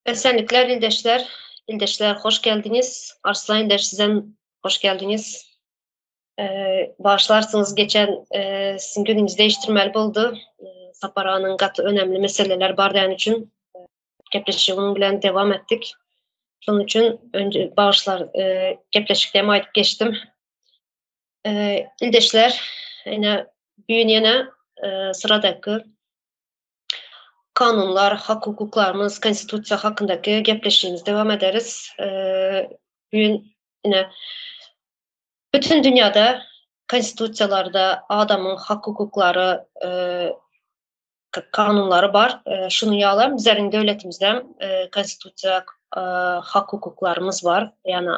Esenlikler ildeşler. İldeşler hoş geldiniz. Arslan İldeş sizden hoş geldiniz. Bağışlarsınız geçen sizin gününüzü değiştirmeli oldu. Sapara'nın katı önemli meseleler bardayan için gepleşiğinin bilen devam ettik. Onun için önce bağışlar gepleşiklerime ayıp geçtim. İldeşler yine büyün yine sıradaki kanunlar, hak hukuklarımız, konstitusiya hakkındaki gepleşiğimiz devam ederiz. Bugün yine bütün dünyada konstitusiyalarda adamın hak hukukları, kanunları var. Şunu yağlar, bizlerin devletimizde konstitusiya hak hukuklarımız var. Yani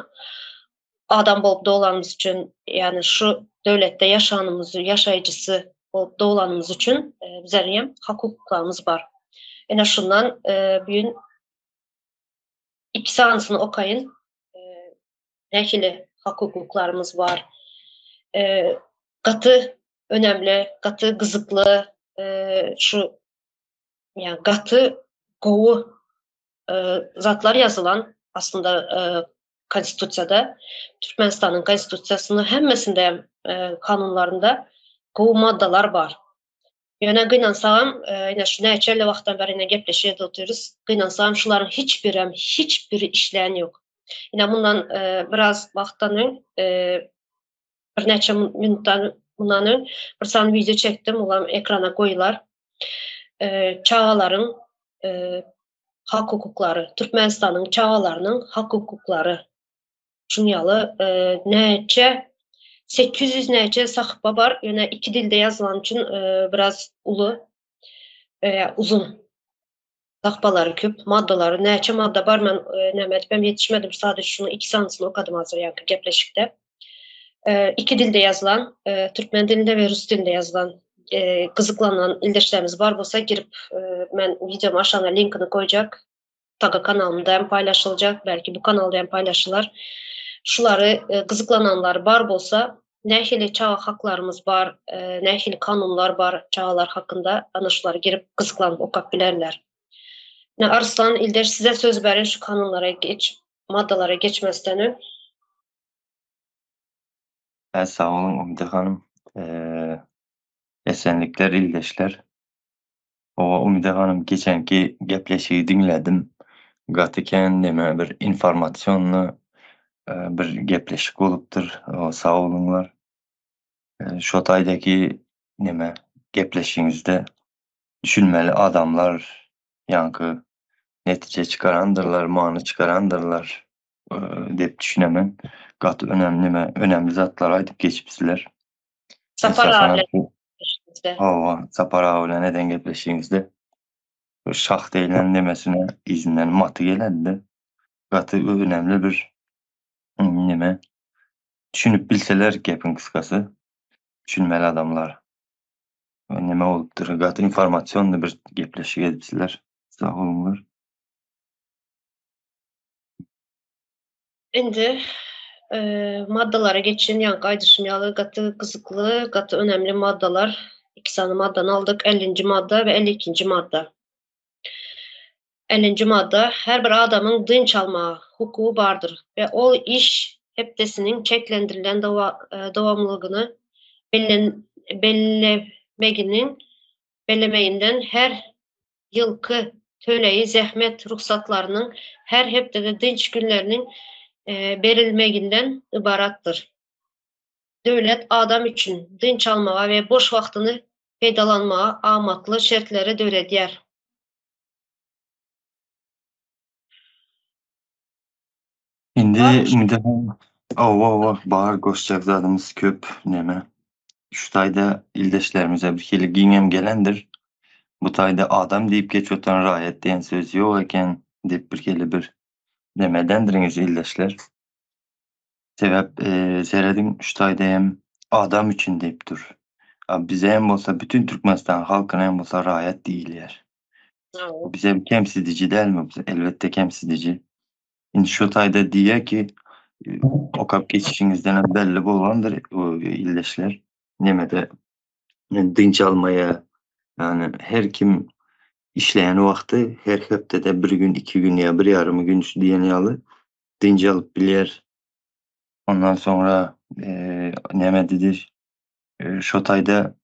adam bolup doğulanımız için, yani şu devlette yaşanımızı, yaşayıcısı bolup doğulanımız için bizlerin hak hukuklarımız var. En azından bugün iki anısını okuyun. Nehili hak hukuklarımız var. Katı önemli, katı gızıklı, şu yani katı kovu zatlar yazılan aslında konstitusiyada, Türkmenistan'ın konstitusiyasının hemmesinde kanunlarında kovu maddeler var. Yani kıynansam, yine şu neçeli vakitten beri yine gepleşiye oturuyoruz. Kıynansam şuların hiçbiri işleyen yok. Yine bundan biraz vakitten bir neçe minuttan bundan bir tane video çektim. Ulan ekrana koyular. Çağaların hak hukukları, Türkmenistan'ın çağalarının hak hukukları. Şunyalı neçe 800 neçe sahıfa var. Yani iki dilde yazılan için biraz uzun sahfaları küp, maddeleri, neçe madde var. Ben yetişmedim. Sadece şunu iki sanısını okudum hazır yani gepleşikte. İki dilde yazılan, Türkmen dilinde ve Rus dilinde yazılan kızıklanan ildeşlerimiz var. Olsa girip ben videomu aşağıya linkini koyacak. Taga kanalımda hem paylaşılacak. Belki bu kanalda hem paylaşılır. Şuları kızıklananlar var olsa nehili çağ haklarımız var, nehili kanunlar var çağlar hakkında. Ana şuları girip kızıklanıp okuyabilirler. Arslan İldeş size söz verin şu kanunlara maddelere geçmezden. Sağ olun Umide Hanım. Esenlikler, ildeşler. Umide Hanım geçenki gepleşiyi dinledim. Gatıken deme bir informasyonla bir gepleşik oluptur. Sağ olunlar. Şu taydaki neme gepleşiğinizde düşünmeli adamlar yankı netice çıkarandırlar, manı çıkarandırlar dep düşünemen. Gatı önemli zatlar aydıp geçipsiler. Safar Esasen abiyle bu Sapara öyle neden gepleşiğinizde şah deyilen demesine izinden matı geledi. Gatı önemli bir neme düşünüp bilseler gepin kıskası düşünmeli adamlar. Neme olupdur. Gatı informasyonlu bir gepleşik edipsiler. Sağ olunlar. Şimdi maddelere geçin. Yani kaydışmayalı, katı kızıklı, katı önemli maddeler. İki tane madden aldık. 50. madde ve 52. madde. 50. madde her bir adamın dınç alma hukuku vardır ve o iş hepdesinin çeklendirilen devamlılığını bellemeyinden her yılkı töleyi zahmet ruhsatlarının her hepdede dınç günlerinin verilmeyinden ibarattır. Devlet adam için dınç almağa ve boş vaktini faydalanmağa amatlı şartları dövrediyer. Şimdi Varmış. Umide Hanım bağır koşacak zadımız köp neme. Şu tayda ildeşlerimize bir kere giyem gelendir. Bu tayda adam deyip geçiyotan rayet diyen söz yok eken deyip bir kere bir demedendiriniz ildeşler. Sebep seyredim şu tayda hem adam için deyip dur. Abi bize hem olsa bütün Türkmenistan halkına hem olsa rayet değil yer. Bu bize bir kemsidici değil mi? Elbette kemsidici. Şimdi şu tayda diye ki o kap geçişinizden belli bu olandır o ildeşler. Nemede dinç almaya yani her kim işleyen vakti her heptede bir gün, 2 gün ya bir yarım gün diyen yalı dinci alıp bilir. Ondan sonra neme dedir? Şotayda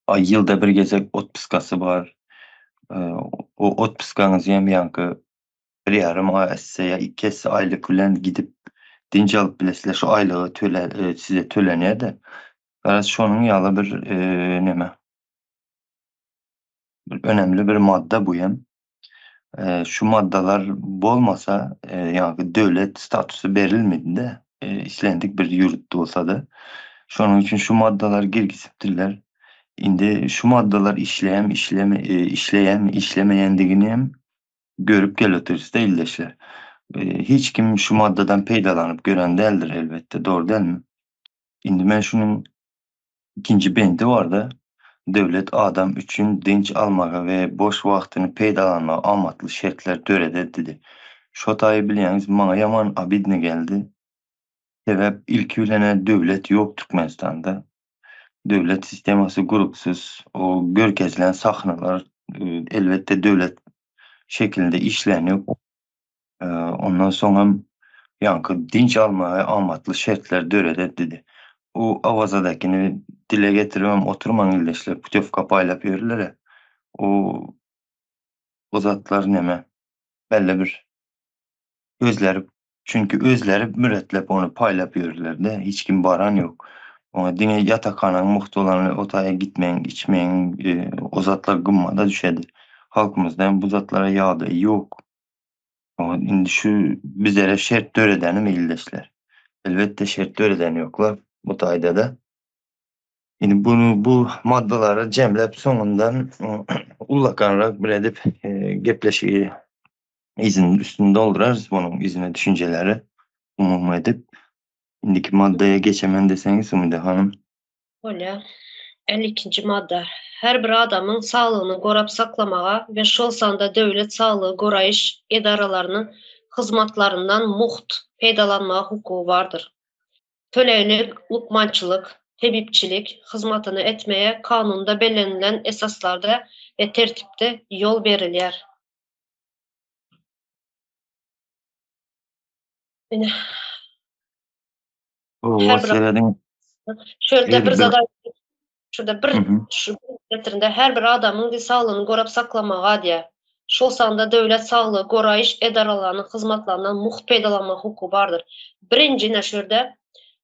ay yılda bir gezek ot piskası var. O ot piskanızı hem yankı bir yarım ay etse ya iki esse aylık bilen gidip dinci alıp bilesizler şu aylığı size töleniyor da. Biraz şunun yalı bir neme? Bir önemli bir madde bu hem. Şu maddeler bolmasa yani devlet statüsü verilmedi de işlendik bir yurtta olsa da. Şunun için şu maddeler girgisiptirler. Indi şu maddeler işlemeyendigini hem görüp geliyoruz değilleşler. Hiç kim şu maddeden peydalanıp gören değildir elbette. Doğru değil mi? Indi ben şunun ikinci bendi var da devlet adam üçün dinç almağa ve boş vaktini peydalanmağa amatlı şartlar törede dedi. Şotayı bilýäňiz, maňa yaman abidne geldi. Sebäp ilki bilene döwlet ýok Türkmenistanda. Döwlet sistemasy gurupsuz, o görkezilen sahnalar elbette döwlet şeklinde işlenip ondan soňra ýanky dinç almaga amatly şertler dörede dedi. O awazadakini dile getirmem oturmaň ildeşler putewka paýlap ýörler. O o zatlar neme? Belli bir özleri çünkü özleri müretlep onu paýlap ýörler-de hiç kim baran ýok. Oňa diňe ýatakhananyň muhty bolan otaya gitmeň, içmeň, o zatlar gymmada düşedi. Halkymyzdan bu zatlara ýady ýok. Oňa indi şu bizlere şert töredenim ildeşler. Elbette şert töreden ýoklar bu taýda da. Indi bu maddeleri cemlep soňundan ullakanrak bir edip gepleşigi izin üstünde doldurarız bunun izine düşünceleri umum edip. İndiki maddeye geçemen deseniz Umide Hanım. Öyle. 52. madde. Her bir adamın sağlığını gorap saklamağa ve şol sanda devlet sağlığı goraýyş edaralarının hizmatlarından muht peýdalanmağa hukuky bardyr. Töleýlik, lukmançylyk, tebipçilik hyzmatyny etmeye kanunda bellenlen esaslarda ve tertipde yol berilýär. Ine O her bir seredin şöyle bir bir zada şurada bir hı hı. şu getirinde her bir adamın sağlığını gorap saklamağa diye. Şol sanda devlet sağlığı goraýyş edaralarının hizmatlarından muht peýdalanma hukuky bardyr. Birinji näşerde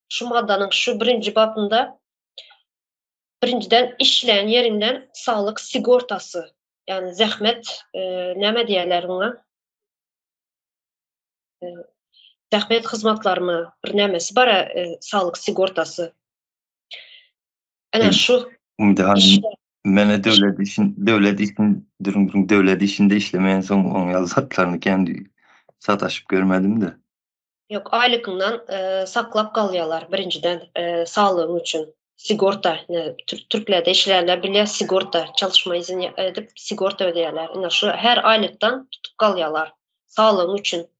şu maddanyň şu birinji babynda birinciden işleyen yerinden sağlık sigortası yani zähmet näme diýerler ona? Zähmet hyzmatlaryny bir nämesi bar sağlık sigortası. Ana şu Umide iş Hanım mene devlet işinde işlemeyen son on yıl zatlarını kendi sataşıp görmedim de. yok aýlykyndan saklap galýarlar birinciden sağlygyň üçin. Sigorta, Türklerde işlerler bile sigorta, çalışma izni edip sigorta ödeýärler. Ina şu her aýlykdan tutup galýarlar sağlygyň üçin.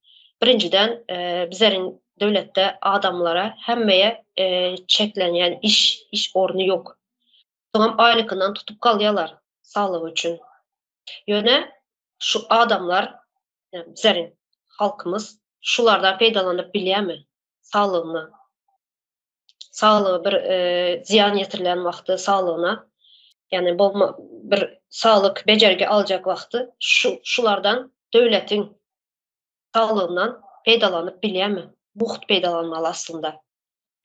Birinciden bizleriň döwletde adamlara hemmeýe çeklenýän iş ornu ýok. Soňam aýlykyndan tutup galýarlar sağlygy üçin. Ýöne şu adamlar bizleriň halkymız şulardan peýdalanyp bilýärmi? Sağlygyna. Sağlygy bir ziyan ýetirilen wagty sağlygyna, ýani bir sağlyk bejergi aljak wagty şulardan döwletiň sağlygyndan peýdalanyp bilýärmi? Muht peýdalanmaly aslında.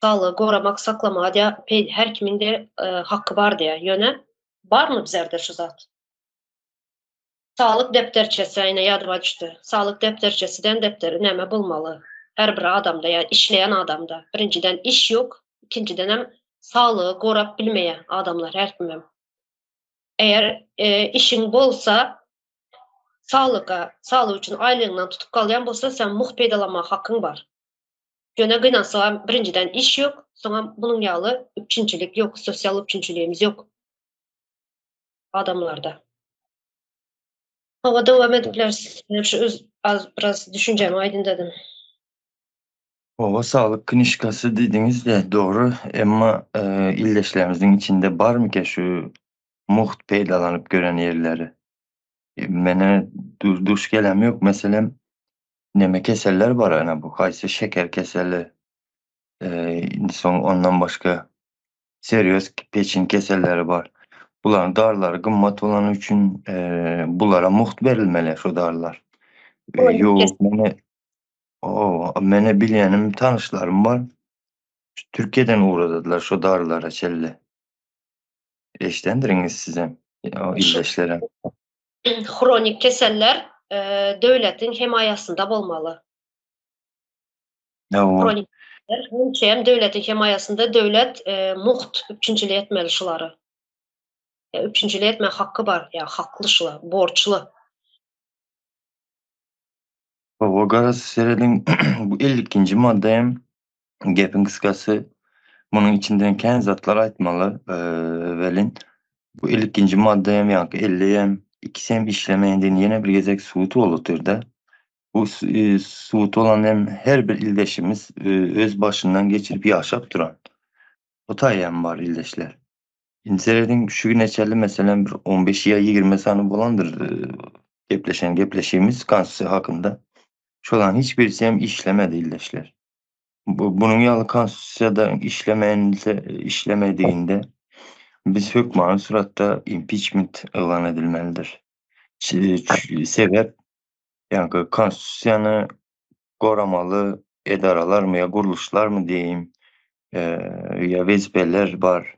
Sağlygy goramak, saklamaga diýe her kimiň de hakkı bar diýe. Ýöne barmy bizlerde şu zat? Sağlık depterçesi ýene ýadyma düşdi. Sağlık depterçesinden depteri näme bolmaly? Her bir adamda, ýani işleyen adamda birinciden iş ýok, ikinciden hem sağlygy gorap bilmeýän adamlar her kim hem. Eğer işin bolsa sağlyk üçin aýlygyndan tutup galýan bolsa sen muht peýdalanmaga hakkyň bar. Ýöne gynansa birinciden iş ýok, soňra bunyň ýaly üçinçilik ýok, sosial üçinçiligimiz ýok adamlarda. Hava dowam edip bilersiz. Şu biraz düşünjemi aýdyndadım. Ova sağlık kınışkası dediğiniz de doğru ama illeşlerimizin içinde var mı ki şu muht peýdalanıp gören yerleri. Mene duş gelem yok. Meselem neme keseller bar ana bu. Haýsy şeker keseli, soň ondan başga seriös peçin keselleri bar. Buların darlary gymmat bolany üçin bulara muht berilmeli şu darlar. Kronik kes Ýok mene bilýänim, tanışlarym bar. Türkiýeden uğradylar şu darlara çelle. Eşitendiriňiz sizem o şu illeşlere. kronik keseller döwletiň himayasynda bolmaly. Ýa Kronik keseller hem döwletiň himayasynda döwlet muht üçinçilik etmeli şulary. Üçinçilik etme hakkı bar, hakly şular, borçly. o garaz serediň bu 52-nji maddeýem gepin kıskası bunun içinden kän zatlar aýtmaly welin. Bu 52-nji maddeýem ýa-ni 50-ýem ikisem işlemeýändiň ýene bir gezek suwuty bolupdyrda. Bu suwuty olan hem her bir ildeşimiz öz başyndan geçirip ýaşap duran. O taýýam bar ildeşler. İnserediň şu güneçeli meselem bir 15 ýa 20 sany bolandyr gepleşýämiz konstitusiýa hakynda. Şolan hiçbirisi hem işlemedi ildeşler. Bunun ýaly konstitusiýada işlemediğinde biz hökmany suratda impeachment elan edilmelidir. Sebep ýa-ni konstitusiýany goramaly edarlarmy ýa guruluşlarmy diýeyim ýa wezipeler bar.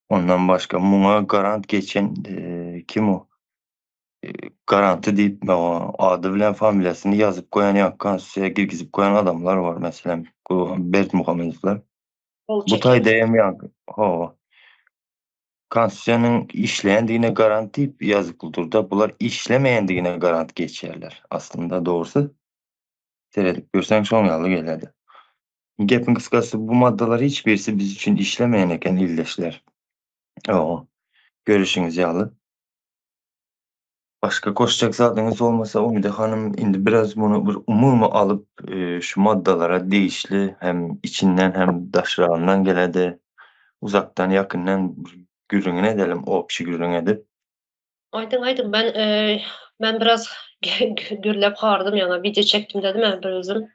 Ondan başga muňa garant geçen kim o? Garantı diýip ady bilen familiýasyny ýazyp goýan ýa konstitusiýaga girgizip goýan adamlar bar meselem. Berdimuhamedowlar. Bu taýdaýam konstitusiýanyň işleýändigine garant diýip ýazyklydyr-da, bular işlemeýändigine garant geçýärler. Aslında dogrusu seredip görseň şoň ýaly geledi. Gepin kıskası bu maddalar hiçbirisi biz için işlemeyen eken ildeşler. Görüşüňiz ýaly. Başka koşacak zatınız olmasa Umide Hanım indi biraz bunu bir umumy alıp şu maddalara değişli hem içinden hem daşrağından geledi. Uzaktan yakından gürrüňe edelim, opşy gürrüň edip. Aydın ben biraz gürlep hardım yana video çektim dedim ben bir özüm.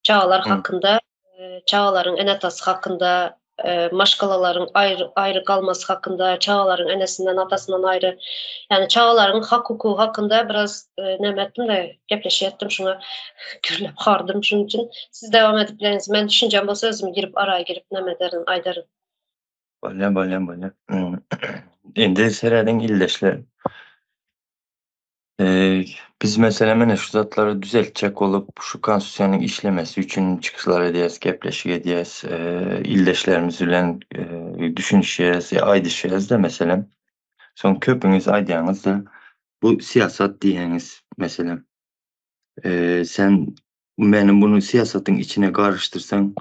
Çağlar hakkında, çağların enatası hakkında, maşgalaların ayrı kalması hakkında, çağların enesinden atasından ayrı, yani çağların hukuku hakkında biraz nemettim de gepleşiyettim şuna gürlep hardım şunun için. Siz devam edip bileniz. Ben düşüncem bolsa özüm girip araya girip nemederin, aydarın. Bolýan. Endi serediň ildeşler. Biz mesela mene şu zatları düzeltjek olup şu konstitusiýanyň işlemesi üçün çıkışlar edýäs, gepleşik edýäs, ildeşlerimiz bilen düşünşýäs, aýdyşýäs da meselem. Soň köpüňiz aýdýaňyz da bu siýasat diýeniz meselem. Sen meni bunu siýasatyň içine garştyrsaň,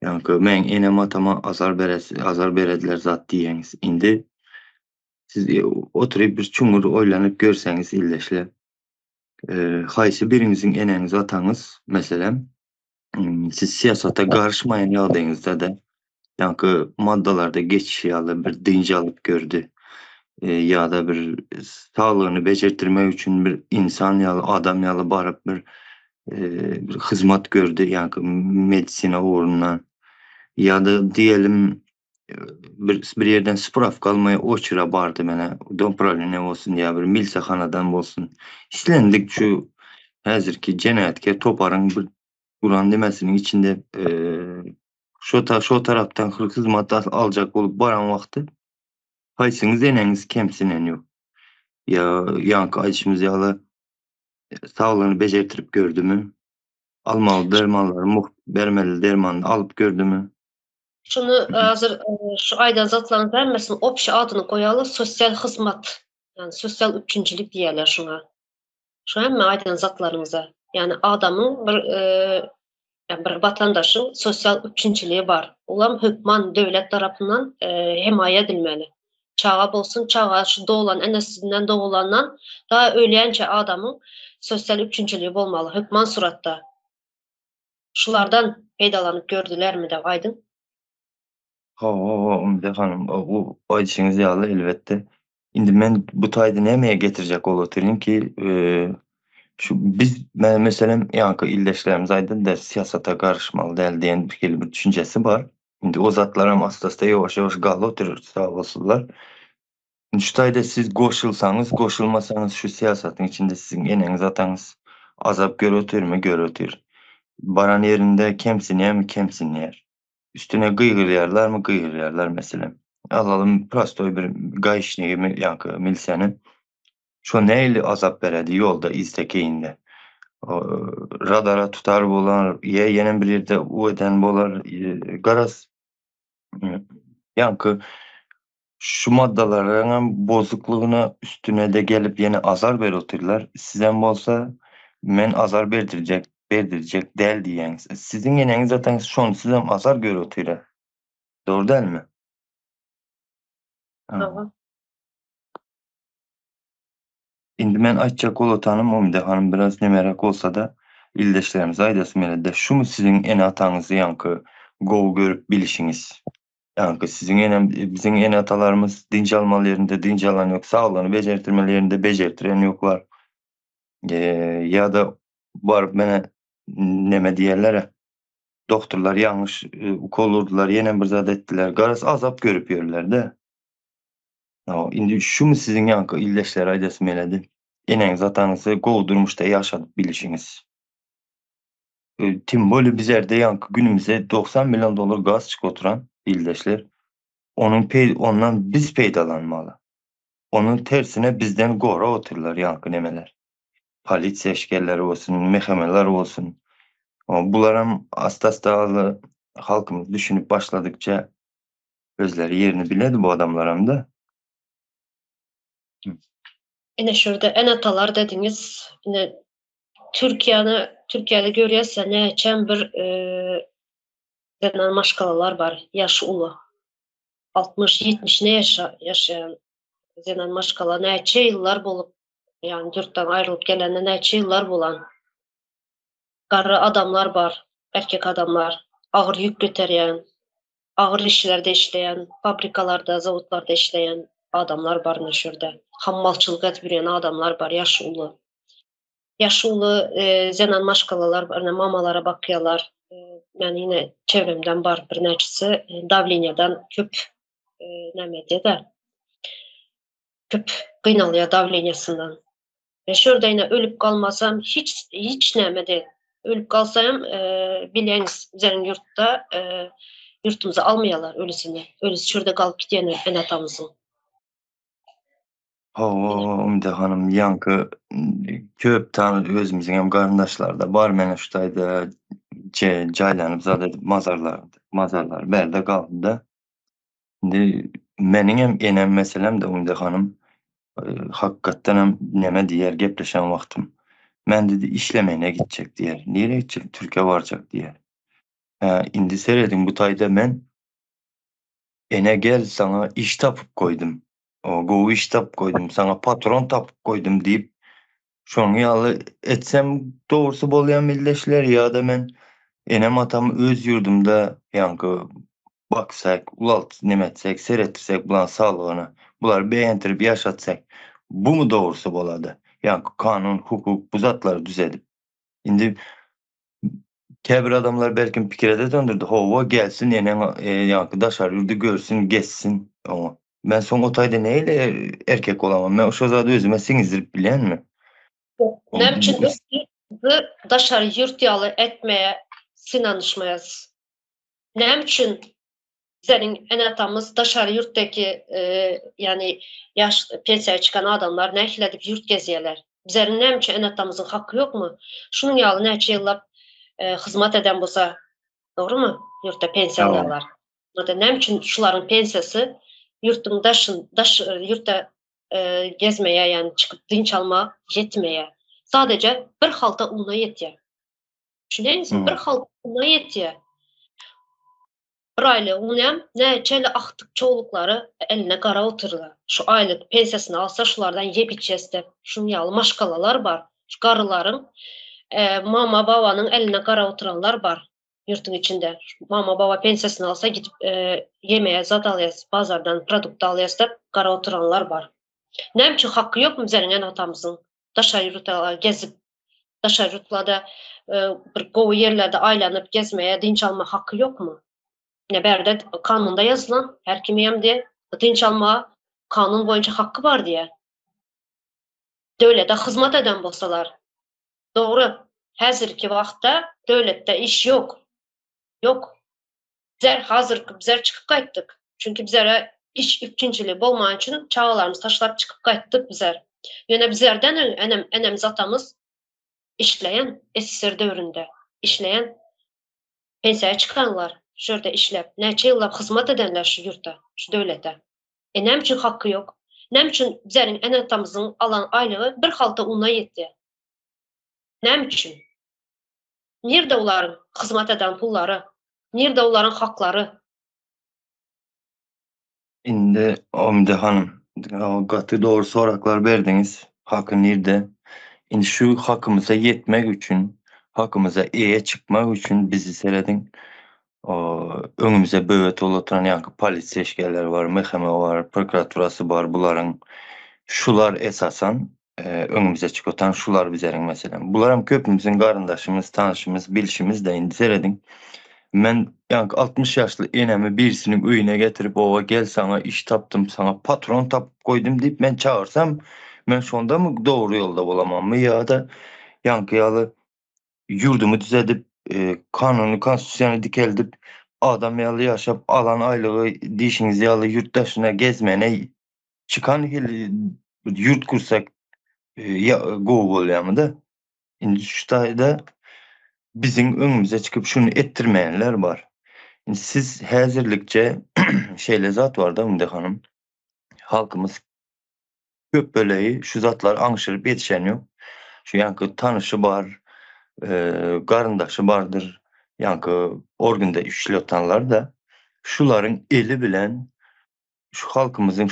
ýa-ni men enem atama azar berediler zat diýeniz. Indi siz oturup bir çuňur oýlanyp görseňiz ildeşler. Haýsy biriňiziň eneňiz, ataňyz meselem siz siýasata garşmaýan ýagdaýyňyzda da ýa-ni maddalarda geçiş ýaly bir diňji alyp gördü. Ya da bir sağlygyny bejertirmek üçün bir insan ýaly, adam ýaly baryp bir hyzmat gördü, ýa-ni medisina ugrundan. Ya da diýelim bir yerden spravka almaya oçura bardy mene. Dopraline bolsun ýa bir milsahanadan bolsun. İşlendik şu häzirki jenaýatkär toparyň bir Guran demesiniň içinde şo tarapdan hyzmat aljak bolup baran wagty haýsyňyz eneňiz kemsinen ýok. Ýa-ni aýdyşymyz ýaly sağlygyny bejertirip gördümü? Almaly dermanlary bermeli dermany alyp gördümü? Şunu hazır şu aýdan zatlaryň hemmesini opşy adyny goýaly sosial hyzmat. Yani sosial üçinçilik diýerler şuna. Şu hemme aýdan zatlaryňyza. Yani adamyň bir vatandaşyň sosial üçinçiligi bar. Ulam hökman döwlet tarapyndan himaye edilmeli. Çağa bolsun, çağa şu doğulan enesinden doğulandan daha ölýänçe adamyň sosial üçinçiligi bolmaly hökman suratda. Şulardan peýdalanyp gördülermi de aýdyn? Umide Hanım, bu aýdyşyňyz ýaly elbetde. Indi men bu taýdy nämeye getirecek olatyryn ki, ben meselem ýanky ildeşlerimiz aýdyn da siyasata garşmaly däl diýen bir düşünjesi bar. Indi o zatlaram asta-asta ýowaş-ýowaş galy otyryr, sag bolsunlar. Şu taýda siz goşulsaňyz, goşulmasaňyz şu siýasatyň içinde siziň eneňiz, ataňyz azap görötürmi? Görötür. Baran yerinde kemsinýärmi? Kemsinýär. Üstüne gıýgyrýarlarmy? Gıýgyrýarlar meselem. Alalım prostoy bir gaýşnygimi ýanky milisiýany. Şo näili azap beredi ýolda, iztekinde. Radara tutar bolar, ýene bir ýerde u eden bolar, garaz ýanky şu maddalaryň bozuklugyna üstüne de gelip ýene azar berotyrlar. Sizem bolsa men azar berdirijek däl diýeňiz. Siziň eneňiz zaten şonu sizem azar görotýar. Dogry dälmi? Aha. Indi men aýtjak bolatanym Umide hanym biraz nemerak bolsa da ildeşlerimiz aýdasy melede şumu siziň ene ataňyzy ýanky gowy görüp bilişiňiz. Ýanky siziň enem biziň ene atalarymız dinç almaly ýerinde dinç alan ýok, saglygyny bejertirmeli ýerinde bejertiren ýoklar. Ya da baryp mene neme diýerler, doktorlar ýalňyş ukol urdular, ýene bir zat etdiler. Garaz azap görüp ýörler-de. Indi şumu siziň ýanky ildeşler aýdasy meledi. Eneňiz ataňyzy gowy durmuşda ýaşadyp bilişiňiz. Tim boli bizerde ýanky günümize $90 milyon gaz çykyp oturan ildeşler, ondan biz peýdalanmaly. Onun tersine bizden gora otyrlar ýanky nemeler. Polisiýa eşkelleri bolsun, mehemeler bolsun. Bularam asta-asta halkymyz düşünüp başladykça özleri yerini biledi bu adamlaram da. Ine şurada en atalar dediňiz, ine Türkiýede görýärse näçem bir denan maşgalalar bar, ýaşy uly. 60-70 ýaşaýan denan maşgala näçe ýyllar bolup, ýani ýurtdan aýrylyp gelende näçe ýyllar bolan. Garry adamlar bar, erkek adamlar, agyr ýük göterýän, agyr işlerde işleýän, fabrikalarda, zawodlarda işleýän adamlar bar ine şurda. Hammalçylyk edip ýürýän adamlar bar, ýaşy uly. Ýaşy uly zenan maşgalalar bar, mamalara bakýarlar. Men ýine çevremden bar bir näçesi davleniýadan köp näme köp gynalýar davleniýasyndan. Şurda ýine ölüp galmasam hiç näme ölüp galsam bilýäňiz bizeriň ýurtda ýurtumuza almaýarlar ölüsini. Ölüsi şurda galyp gidýän en atamyzyň. Umide hanym ýanky köp tany özümiziň hem garyndaşlarda bar mene şu taýda jaýlanyp zada mazarlar berde galdy da. Indi meniň hem enem meselem de Umide hanym hakykatdan hem neme diýer gepleşen wagtym. Men dedi işlemene gidecek diýer. Nereye gidecek? Türkiýe barjak diýer. Indi seredin bu taýda men ene gel sana iş tapıp koydum. Gowy iş tapıp koydum. Sana patron tapıp koydum diýip şoňa ýaly etsem dogrusu bolýan ildeşler ýa-da men enem atam öz ýurdumda ýanky baksak, nemetsek, seretdirsek bulan saglygyny, bular beýentirip ýaşatsak, bumu dogrusu bolady? Ýanky kanun, hukuk bu zatlary düzedip. Indi käbir adamlar belkim pikirede döndürdi. Howa gelsin eneň ýanky daşary ýurdu görsün, geçsin. Men soň o taýda näile erkek bolamam? Men şo zady özüme siňizdirip bilýänmi? Nem üçin özüňizi daşary ýurt ýaly etmeye synanyşmaýas. Nem üçin bizeriň en atamyz daşary ýurtdaky ýani ýaş pensiýaga çykan adamlar nähile edip ýurt gezýärler. Bizeriň nem üçin en atamyzyň hakkı ýokmu? Şunuň ýaly näçe ýyllap hyzmat eden bolsa, dogrymy? Ýurtda pensiýa alýarlar. Nem üçin şularyň pensiýasy ýurtda gezmeye ýani çykyp dinç alma ýetmeýär. Sadece bir halta una ýetýär. Şuňaýsy bir halta una ýetýär. Bir aýlyk unam näçeli aktyk çoğuluklary eline gara oturlar. Şu aýlyk pensiýasyny alsa şulardan ýep içesdep. Şuň ýaly maşgalalar bar. Şu garrylaryň mama babanyň eline gara oturanlar bar ýurtyň içinde. Mama baba pensiýasyny alsa gidip yemeýe zat alýas, bazardan produkt alýas dep gara oturanlar bar. Nem için hakkı yok mu bizlerin en atamızın? Daşarı gezip, daşarılarda bir gowy yerlerde aylanıp gezmeye, dinç alma hakkı yok mu? Neberde kanunda yazılan her kimi hem de dinç alma kanun boyunca hakkı var diye. Devlete hizmet eden bolsalar. Doğru. Häzirki wagtda devletde iş yok. Yok. Bizler çıkıp gaýtdyk. Çünki bizlere iş üçinçili bolman üçin çağalarymız taşlap çıkıp gaýtdyk bizler. Ýöne bizlerden enemiz atamız işleyen SSR döwründe işleyen pensiýaya çykanlar. Şu ýerde işlep, näçe ýyllap hyzmat edenler şu ýurtda, şu döwlete. Nem üçin hakkı yok? Nem üçin bizleriň en atamyzyň alan aýlygy bir halta una ýetdi? Nem üçin? Nerede olaryň hyzmat eden pullary? Nerede olaryň haklary? Indi Omide hanım, gatı doğru soraklar berdiňiz. Hakkı nerede? Indi şu hakkımıza yetmek üçün, hakkımıza eýe çıkmak üçün bizi seredin. Öňümüze böwet oturan ýa-ni polisiýa eşgärleri var, mehkeme var, prokuraturasy bar. Bularyň şular esasan öňümüze çykotan şular bizleriň meselem. Bular hem köpümüziň garyndaşymyz, tanyşymyz, bilşimiz de indi seredin. Men ýa-ni 60 ýaşly enemi birisiniň öýüne getirip owa gel sana iş tapdym, sana patron tapyp goýdum diýip men çağırsam, men şondamy dogry ýolda bolamamy ýa-da ýanky yurdumu düzedip, kanuny, konstitusiýany dikeldip, adam ýaly ýaşap alan aýlygy diýişiňiz ýaly ýurtdaşyna gezmene çıkan yurt kursak gowy bolýarmy-da. Indi şu taýda biziň öňümüze çykyp şunu ettirmeýänler bar. Siz häzirlikçe şeýle zat bar-da Ümide hanım. Halkymyz köp böleği şu zatlar aňşyryp ýetişen ýok. Şu ýanky tanışy bar, garyndaşy bardyr. Ýanky organda işleýänler da şularyň eli bilen şu halkymyzyň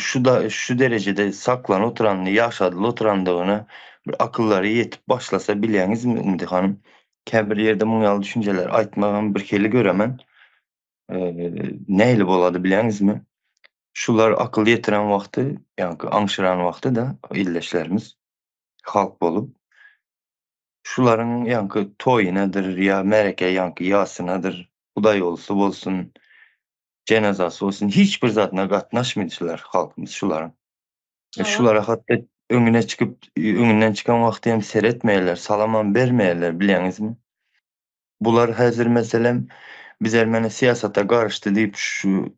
şu derejede saklan oturanyny, ýaşadyl oturandygyny bir akıllary ýetip başlasa bilýäňizmi Ümide hanım? Käbir ýerde muňal düşünjeler aýtmagan bir hili göremen. Nähili bolady bilýäňizmi? Şular akyl ýetiren wagty, ýanky aňşyran wagty da illeşlerimiz halk bolup şularyň ýanky toýunadyr ýa mereke ýanky ýasynadyr, Hudaý ýolsy bolsun, jenazasy bolsun hiç bir zadyna gatnaşmydyrlar halkymyz şularyň. Şulara hatda öňüne çykyp, öňünden çykan wagty hem seretmeýärler, salamam bermeýärler bilýäňizmi? Bular häzir meselem bizler mene siýasata garşdy diýip şu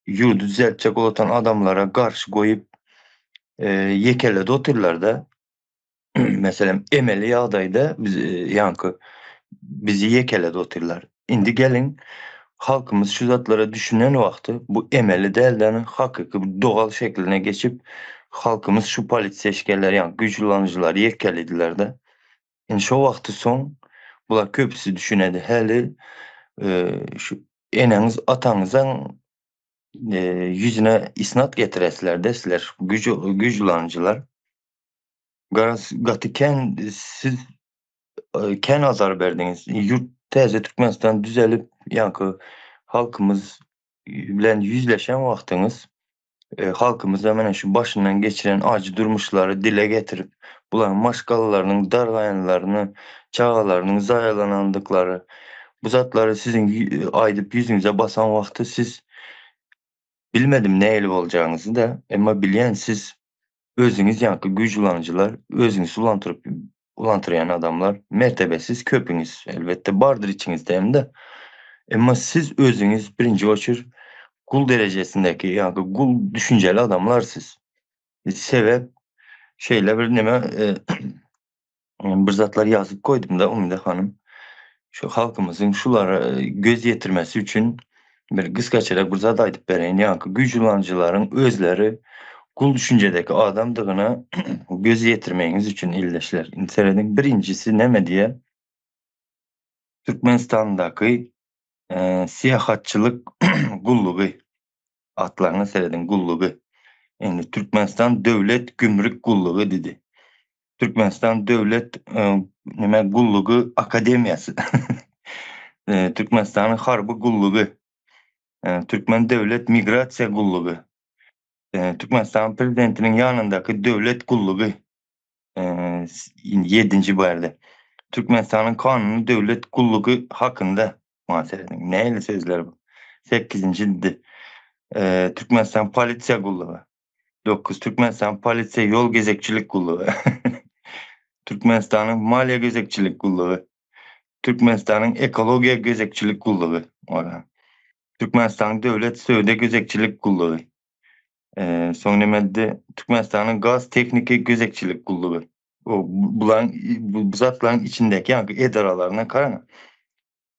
ýurdu düzeltjek bolatan adamlara garşy goýup ýekelede oturlar-da. Meselem emeli ýagdaýda biz ýanky bizi ýekelede oturlar. Indi gelin halkymyz şu zatlara düşünen wagty bu emeli dälden hakyky dogal şekline geçip halkymyz şu polisiýa eşgärleri ýa-ni güýjlanyjylar ýekelediler-de. Indi şo wagty soň bular köpüsi düşünedi. Häli şu eneňiz, ataňyzyň yüzüne isnat getiresler sizler güýjlanyjylar. Gatyken siz ken azar berdiňiz. Ýurt täze Türkmenistan düzelip ýanky halkymyz bilen yüzleşen wagtyňyz halkymyza mene şu başyndan geçiren acı durmuşlary dile getirip bularyň maşgalalarynyň dargaýanlaryny, çağalarynyň zaýalanandyklary bu zatlary siziň aýdyp ýüzüňize basan wagty siz bilmedim nähili boljagyňyzy da emma bilýän siz özüňiz ýanky güýjlanyjylar, özüňiz ulantyrýan adamlar, mertebesiz köpüňiz elbetde bardyr içiňizde hem-de. Emma siz özüňiz birinji oçur gul derejesindäki ýanky gul düşünjeli adamlarsyz. Sebep şeýle bir neme bir zatlar ýazyp goýdum-da Ümide hanım. Şu halkymyzyň şulara göz ýetirmesi üçin bir kıskaçarak bir zat aýdyp bereýin. Ýanky güýjlanyjylaryň özleri gul düşünjedeki adamdygyna göz ýetirmeýiňiz üçin illeşler. Indi birincisi näme diýe? Türkmenistandaky siýahatçylyk gullugy atlaryny seredin gullugy. Indi Türkmenistan döwlet gümrük gullugy dedi. Türkmenistan döwlet nime gullugy akademiýasy. Türkmenistanyň harby gullugy. Türkmen döwlet migrasiýa gullugy. Türkmenistan prezidentinin yanındaki devlet kulluğu 7. bölümde. Türkmenistan'ın kanunu devlet kulluğu hakkında bahsedin. Neyle sözler bu? 8. Türkmenistan polisiya kulluğu. 9. Türkmenistan polisiya yol gezekçilik kulluğu. Türkmenistan'ın maliye gözekçilik kulluğu. Türkmenistan'ın ekologiya gözekçilik kulluğu. Türkmenistan'ın devlet sövde gözekçilik kulluğu. Sonra Türkmenistan'ın gaz tekniki gözekçilik kulluğu. Bu zatların içindeki yani edaralarına karana.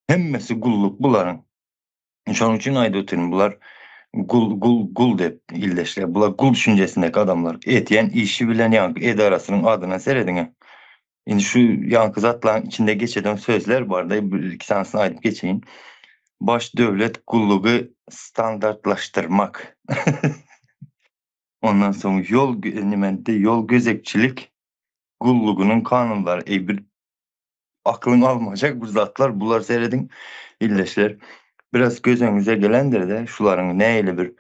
Hemmesi gulluk buların. Şunun için ayda ötürün bular gul dep illeşler. Bular gul düşüncesindeki adamlar. Etiyen işi bilen yankı edarasının adına seyredin. Şimdi şu yankı zatların içinde geçen sözler var da bir iki tanesini ayıp geçeyim. Baş devlet kulluğu standartlaştırmak. Ondan sonra yol gözekçilik kulluğunun kanunları. Bir aklın almayacak bu zatlar. Bunlar seyredin illeşler. Biraz göz önünüze gelendir de şuların neyle bir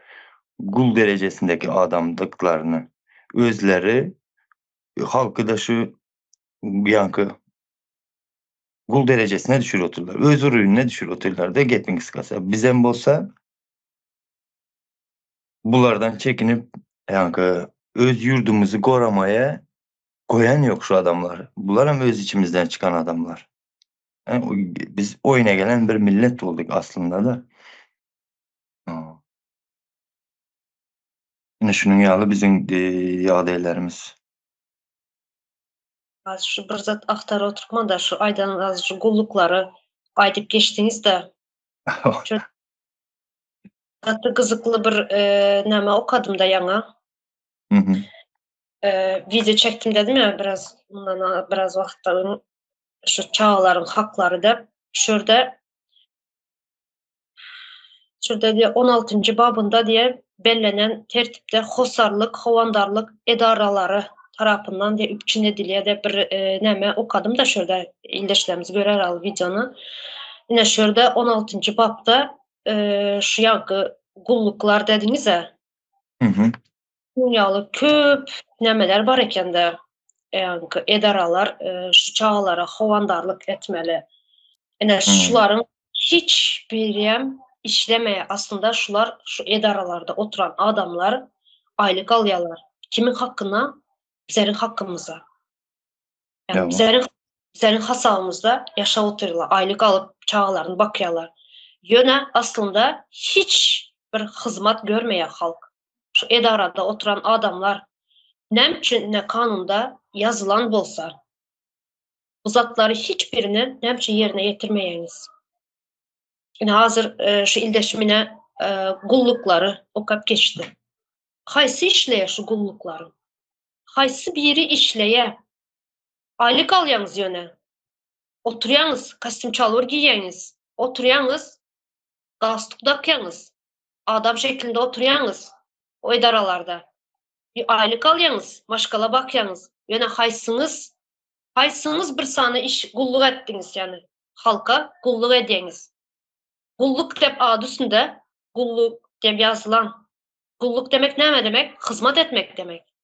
gul derecesindeki adamdıklarını özleri halkı da şu yankı gul derecesine düşürüyorlar. Öz ürününe düşürüyorlar da getmek kıskası. Bizden bolsa bulardan çekinip yankı öz yurdumuzu korumaya koyan yok şu adamlar. Bunlar hem öz içimizden çıkan adamlar. Yani biz oyuna gelen bir millet olduk aslında da. Yine şunun yalı bizim yadelerimiz. Az şu bir zat aktara oturma da şu aydan az şu gullukları aydıp geçtiniz de hatta kızıklı bir neme okadım da yana. Hı hı. Video çektim dedim ya biraz vakitten şu çağların hakları da şurada diye 16. babında diye bellenen tertipte hosarlık, hovandarlık edaraları tarafından diye üçüne diliye de bir neme okadım da şurada ildeşlerimiz görer al videonu. Yine şurada 16. babda şu yankı gulluklar dediniz ya Hı hı. dünyalı köp nemeler var eken de yankı edaralar şu çağlara hovandarlık etmeli. Yani şuların hiçbiriyem işlemeye aslında şular şu edaralarda oturan adamlar aylık alıyorlar. Kimin hakkına? Bizlerin hakkımıza. Yani Ya bu. bizlerin hasabımızda yaşa oturuyorlar. Aylık alıp çağlarını bakıyorlar. Yöne aslında hiç bir hizmet görmeye halk. Şu edarada oturan adamlar ne için ne kanunda yazılan bolsa bu zatları hiçbirini ne için yerine getirmeyeniz. Yani hazır şu ildeşimine gullukları okap geçti. Haysi işleye şu gullukları. Haysi biri işleye. Aylık alyanız yöne. Oturuyanız, kostüm çalır giyeniz. Oturuyanız, galstuk takyanız. Adam şeklinde oturuyanız. O idaralarda. Bir aylık alyanız, maşkala bakyanız. Yöne haysınız bir sana iş gulluk ettiniz yani. Halka gulluk edeniz. Gulluk dep adı üstünde, gulluk dep yazılan. Gulluk demek ne demek? Hizmet etmek demek.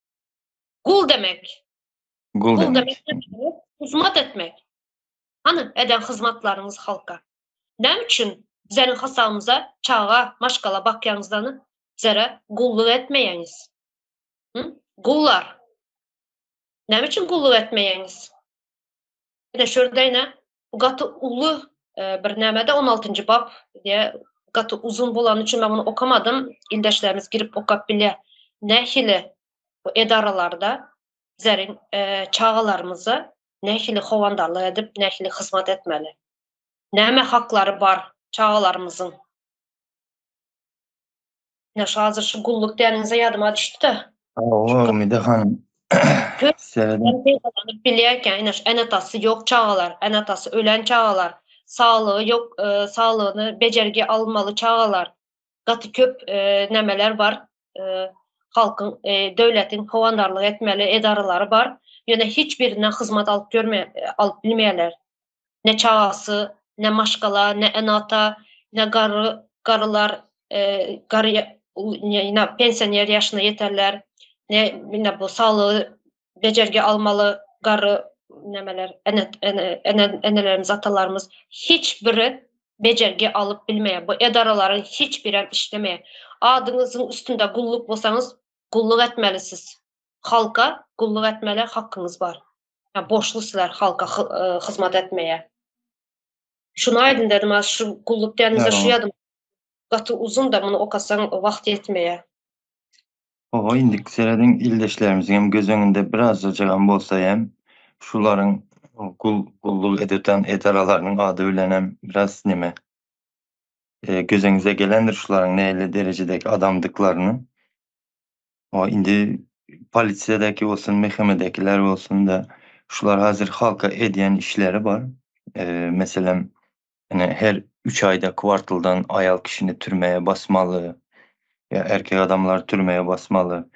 Gul demek. Gul Gul demek. demek ne demek? Hizmet etmek. Hani eden hizmetlarınız halka. Ne için bizlerin hasabımıza, çağa, maşkala bakyanızdan zere gulluk etmeyeniz? Gullar. Ne için gulluk etmeyeniz? Bir de şurada yine gatı ulu bir nemede 16. bab diye gatı uzun bulan için ben bunu okamadım. İldeşlerimiz girip okap bile nehili bu edaralarda zerin çağalarımızı nehili hovandarlık edip nehili hizmet etmeli. Neme hakları var çağalarımızın. Ne hazır şu gulluk deninize yadıma düştü de. Oo, Ümide Hanım. Seyredin. Ben bilirken enatası yok çağalar, enatası ölen çağalar, sağlığı yok, sağlığını becergi almalı çağalar. Gatı köp nemeler var. Halkın, devletin hovandarlık etmeli edaraları var. Yani hiçbirinden hizmet alıp bilmeyeler. Ne çağası, ne maşkala, ne enata, ne garılar, garı yine pensioner yaşına yeterler, ne bu sağlığı becerge almalı garı nemeler, enelerimiz, atalarımız hiçbiri becerge alıp bilmeye, bu edaraların hiçbiri işlemeye. Adınızın üstünde kulluk bolsanız kulluk etmelisiniz. Halka kulluk etmeli hakkınız var. Yani borçlusuzlar halka hizmet etmeye. Şunu aydın dedim, az şu kulluk denizde şu Ja. yadım. Gatı uzun da bunu okasan vakt yetmeye. O indik seredin ildeşlerimizin hem göz önünde biraz acıgan bolsa hem şuların kulluk edeten edaralarının adı bilen biraz neme gözünüze gelendir şuların neyle derecedeki adamdıklarını. O indi polisideki olsun, mehkemedekiler olsun da şular hazır halka ediyen işleri var. Mesela hani her 3 ayda kvartaldan ayal kişini türmeye basmalı. Ya erkek adamlar türmeye basmalı.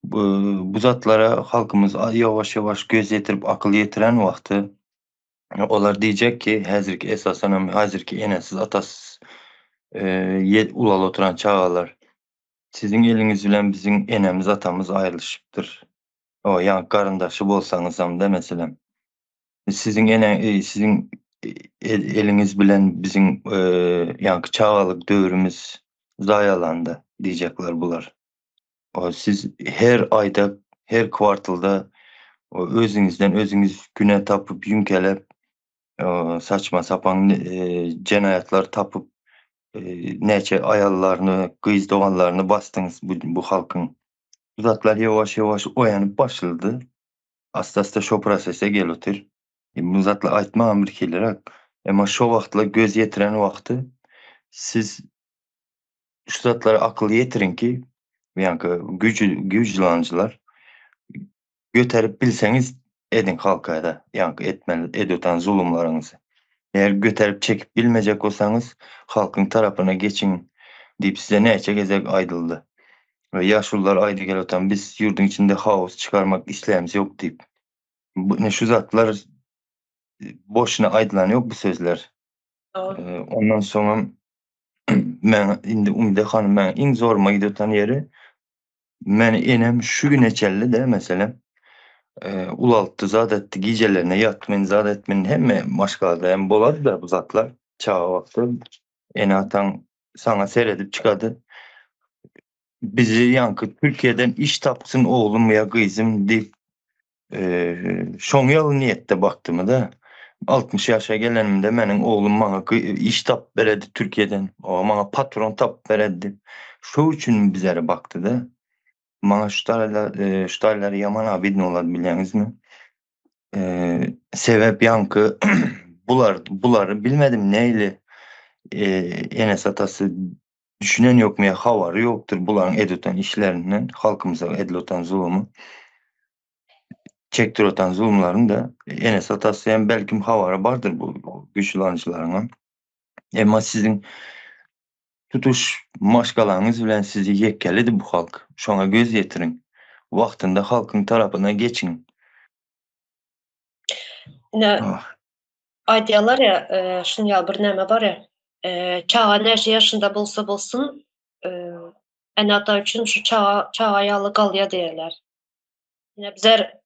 Bu zatlara halkımız yavaş yavaş göz yetirip akıl yetiren vakti olar diyecek ki hazırki esasen hazırki enesiz atasız ulal oturan çağalar sizin eliniz bilen bizim enemiz atamız ayrılışıptır. O yani karındaşı bolsanız ham da mesela sizin sizin eliniz bilen bizim yankı çağalık dövrümüz zayalandı diyecekler bular. O siz her ayda, her kvartalda o özünüzden özünüz güne tapıp yünkelep saçma sapan cenayetler tapıp neçe ayallarını, kıyız doğanlarını bastınız bu halkın. Bu zatlar yavaş yavaş oyanıp başladı. Asta şu prosese gel otur. Bu zatlar aytmağım bir kelere. Ama şu vaxtla göz yetiren vakti siz şu zatlara akıl yetirin ki yani güclancılar göterip bilseniz edin halka da yani edöten zulümlarınızı. Eğer göterip çekip bilmeyecek olsanız halkın tarafına geçin deyip size ne gezek aydıldı. Ve yaşlılar aydı gel otan biz yurdun içinde haos çıkarmak isteğimiz yok deyip. Ne şu zatlar boşuna aydılan yok bu sözler. Ondan sonra ben indi Umide hanım ben en zoruma gidiyotan yeri ben enem şu güne çelli de mesela ulaltı zat etti gecelerine yatmayın zat etmeyin hem maşgalada hem boladı da bu zatlar çağa vakti en atan sana seyredip çıkadı bizi yankı Türkiye'den iş tapsın oğlum ya kızım deyip şon yalı niyette baktığımı da 60 yaşa gelenimde menin oğlum bana iş tap beredi Türkiye'den o bana patron tap beredi şu için bizlere baktı da bana şu tarihler yaman abi ne olad biliyorsunuz mu? Sebep yankı buları bilmedim neyle Enes atası düşünen yok mu ya havarı yoktur buların edüten işlerinden halkımıza edilotan zulümü çektirotan zulümlerin de Enes atası hem belki havarı vardır bu güçlü. Ama sizin tutuş maşgalarınız bilen sizi yekkəlidi bu halk. Şona göz yetirin. Vaktinde halkın tarafına geçin. Ne Ah, aydiyalar ya, şunu ya bir neme var ya, çağa neçe yaşında bolsa bolsun, en ata üçün şu çağa yalı kalya derler. Yine bizler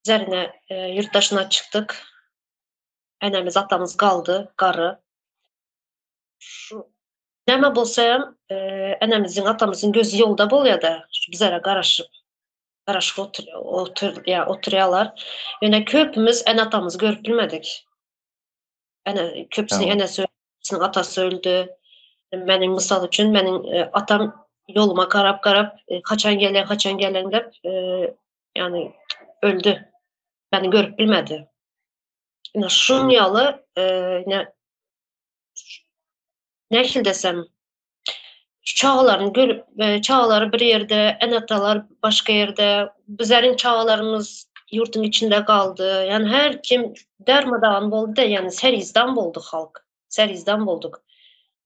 yine yurttaşına çıktık. Enemiz atamız kaldı, karı. Şu neme bolsa hem enemizin atamızın gözü yolda bol ya da şu bizlere garaşıp oturuyorlar. Yani köpümüz en atamızı görüp bilmedik. Köpsünün tamam. enesi öldü, köpsünün atası öldü. Benim misal üçün benim atam yoluma karap kaçan gelen dep yani öldü. Beni görüp bilmedi. Yani şun yalı ne desem çağlarını görüp çağları bir yerde, en atalar başka yerde, bizlerin çağlarımız yurtun içinde kaldı. Yani her kim darmadağın oldu da yani serizden bulduk halk. Serizden bulduk.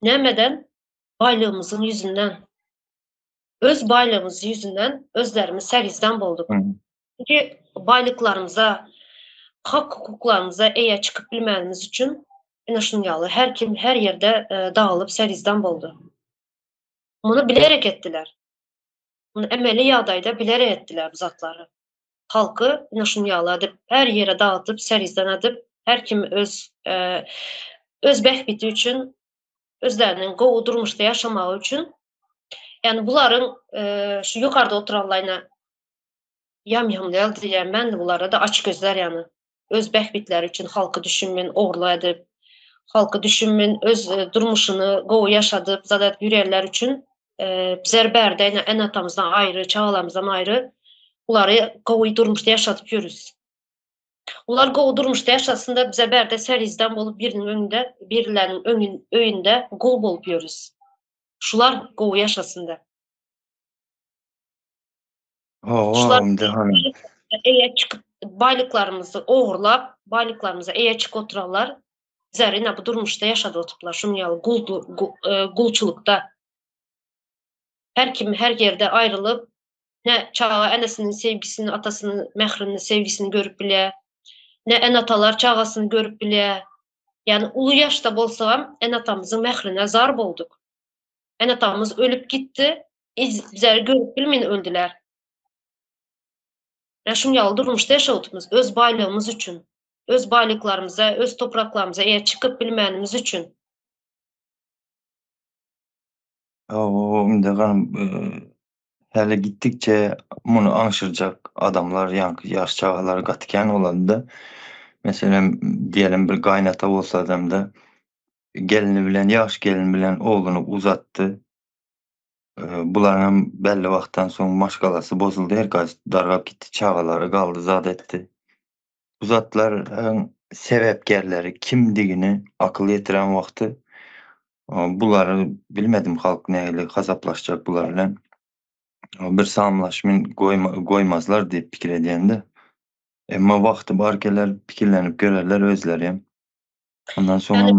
Nemeden baylığımızın yüzünden, öz baylığımız yüzünden özlerimiz serizden bulduk. Hı. Çünkü baylıklarımıza, hak hukuklarımıza eğe çıkıp bilmemiz için şunu yalı her kim her yerde dağılıp serizden buldu. Bunu bilerek ettiler. Bunu emeli ýagdaýda bilerek etdiler bu zatları. Halkı naşynýaly edip, her yere dağıtıp, serizden edip, her kim öz behbiti üçün, özlerinin gowy durmuşda ýaşamagy üçün, yani buların şu ýokarda oturanlaryna ýamýamlaýal diýen men de bulara da açgözler yani. Öz behbitleri üçün halky düşünmin, ogurly edip, halky düşünmin, öz durmuşyny gowy ýaşadyp, zat ýürerler üçün bizler bärde ene atamyzdan aýry, çagalarymyzdan aýry ulary gowy durmuşda ýaşatyp ýörüs. Ular gowy durmuşda ýaşasynda bize bärde serizden bolup biriniň öňünde, birileriniň öýünde gul bolup ýörüs. Şular gowy ýaşasynda. Şular Inde hanım. eýe çykyp baýlyklarymyzy ogurlap, baýlyklarymyza eýe çykyp oturanlar bizler bu durmuşda ýaşadyp oturuplar. Şuny ýaly gulçulukda. Her kim her ýerde aýrylyp, ne çaga enesinin sevgisini, atasının mehrini, sevgisini görüp bile, ne en atalar çagasyny görüp bile. Yani ulu yaşta bolsam en atamyzyň mehrine zar bolduk. En atamyz ölüp gitti, bizler görüp bilmän öldüler. Şuny ýaly durmuşda ýaşaýatmyz öz baýlygymyz üçün, öz baýlyklarymyza, öz topraklarymyza eýe çykyp bilmänimiz üçün. Inde hanım, hele gittikçe bunu aňşyrjak adamlar, ýa-ni ýaş çagalar gatken bolady-da. Meselem diýelim bir gaýnata bolsa adamda gelini bilen, ýaş gelin bilen ogluny uzatdy. Bularynam belli wagtdan soň maşgalasy bozuldy, herkes dargap gitdi, çagalary galdy, zat etdi. Bu zatlaryň sebepgerleri kimdigini akyl ýetiren wagty bulary bilmedim halk nähili hasaplaşjak bular bilen. Bir samlaşmyn goýmazlar diýip pikir edýän-de. Emma wagty barkeler pikirlenip görerler özlerem. Ondan Yani soňra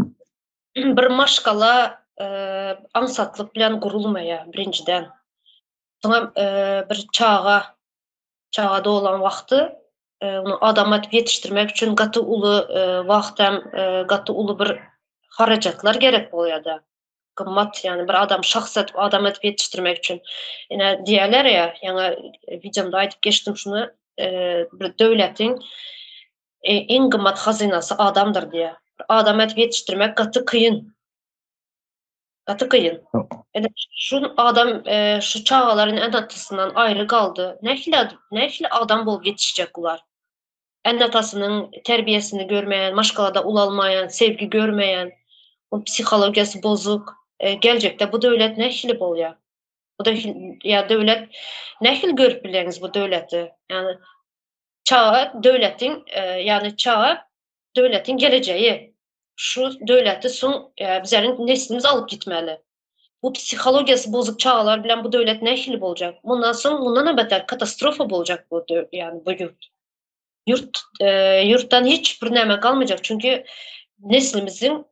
bir maşgala ansatlyk bilen gurulmaýar birinciden. Soňra bir çagada olan wagty onu adam etip ýetişdirmek üçin gaty uly wagt hem gaty uly bir harajatlar gerek bolýar-da. Gymmat yani bir adam şahsat adam etip ýetişdirmek üçün. Ine diýerler ýa, ýa-ni videomda aýdyp geçdim şunu, bir döwletiň en gymmat hazynasy adamdyr diýe. Adam etip ýetişdirmek gaty kıyyn. Gaty kıyyn. Ene şu adam şu çagalaryň en atasyndan aýry galdy. Nähili adam bolup ýetişjek ular. En atasynyň terbiýesini görmeýän, maşgalada ulalmaýan, sevgi görmeýän, o psihologiýasy bozuk. Geljekde bu döwlet nähili bolýar? Bu da ya döwlet nähili görüp bileňiz bu döwleti? Yani çağa döwletiň yani çağa döwletiň geleceği. Şu döwleti soň bizleriň neslimiz alyp gitmeli. Bu psihologiýasy bozuk çagalar bilen bu döwlet nähili boljak? Bundan beter katastrofa boljak bu yani bu ýurt. Yurttan hiç bir näme kalmayacak çünkü neslimizin